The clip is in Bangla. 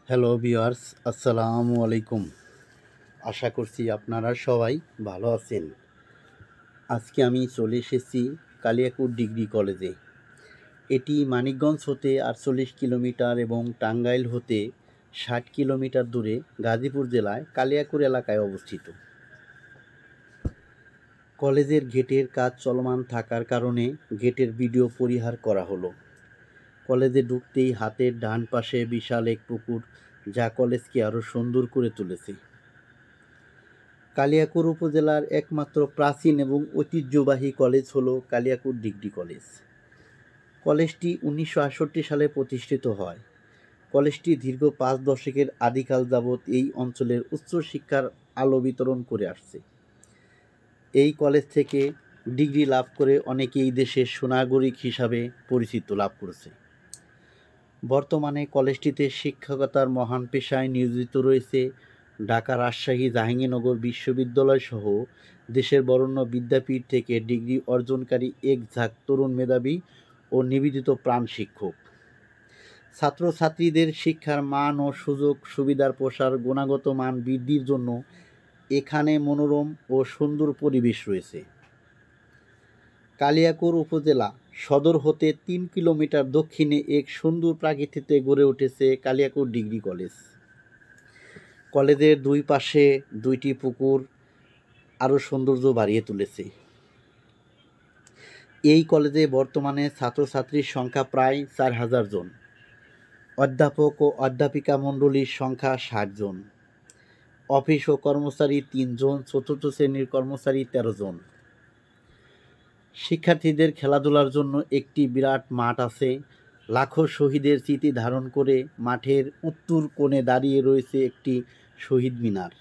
হ্যালো ভিউয়ার্স, আসসালামু আলাইকুম। আশা করছি আপনারা সবাই ভালো আছেন। আজকে আমি চলে এসেছি কালিয়াকৈর ডিগ্রি কলেজে। এটি মানিকগঞ্জ হতে ৪৮ কিলোমিটার এবং টাঙ্গাইল হতে ৬০ কিলোমিটার দূরে গাজীপুর জেলায় কালিয়াকৈর এলাকায় অবস্থিত। কলেজের গেটের কাজ চলমান থাকার কারণে গেটের ভিডিও পরিহার করা হলো। কলেজে ঢুকতেই হাতের ডান পাশে বিশাল এক পুকুর, যা কলেজকে আরও সুন্দর করে তুলেছে। কালিয়াকৈর উপজেলার একমাত্র প্রাচীন এবং ঐতিহ্যবাহী কলেজ হল কালিয়াকৈর ডিগ্রি কলেজ। কলেজটি ১৯৬৮ সালে প্রতিষ্ঠিত হয়। কলেজটি দীর্ঘ ৫ দশকের আদিকাল যাবৎ এই অঞ্চলের উচ্চশিক্ষার আলো বিতরণ করে আসছে। এই কলেজ থেকে ডিগ্রি লাভ করে অনেকেই দেশের সুনাগরিক হিসাবে পরিচিতি লাভ করেছে। বর্তমানে কলেজটিতে শিক্ষকতার মহান পেশায় নিয়োজিত রয়েছে ঢাকা, রাজশাহী, জাহাঙ্গীরনগর বিশ্ববিদ্যালয় সহ দেশের বরেণ্য বিদ্যাপীঠ থেকে ডিগ্রি অর্জনকারী এক ঝাঁক তরুণ মেধাবী ও নিবেদিত প্রাণ শিক্ষক। ছাত্রছাত্রীদের শিক্ষার মান ও সুযোগ সুবিধার প্রসার, গুণগত মান বৃদ্ধির জন্য এখানে মনোরম ও সুন্দর পরিবেশ রয়েছে। কালিয়াকৈর উপজেলা সদর হতে ৩ কিলোমিটার দক্ষিণে এক সুন্দর প্রাকৃতিতে গড়ে উঠেছে কালিয়াকৈর ডিগ্রি কলেজ। কলেজের দুই পাশে দুইটি পুকুর আরও সৌন্দর্য বাড়িয়ে তুলেছে। এই কলেজে বর্তমানে ছাত্রছাত্রীর সংখ্যা প্রায় ৪,০০০ জন। অধ্যাপক ও অধ্যাপিকা মণ্ডলীর সংখ্যা ৬০ জন। অফিস ও কর্মচারী ৩ জন, চতুর্থ শ্রেণীর কর্মচারী ১৩ জন। শিক্ষার্থীদের খেলাধুলার জন্য একটি বিরাট মাঠ আছে। লাখো শহীদের স্মৃতি ধারণ করে মাঠের উত্তর কোণে দাঁড়িয়ে রয়েছে একটি শহীদ মিনার।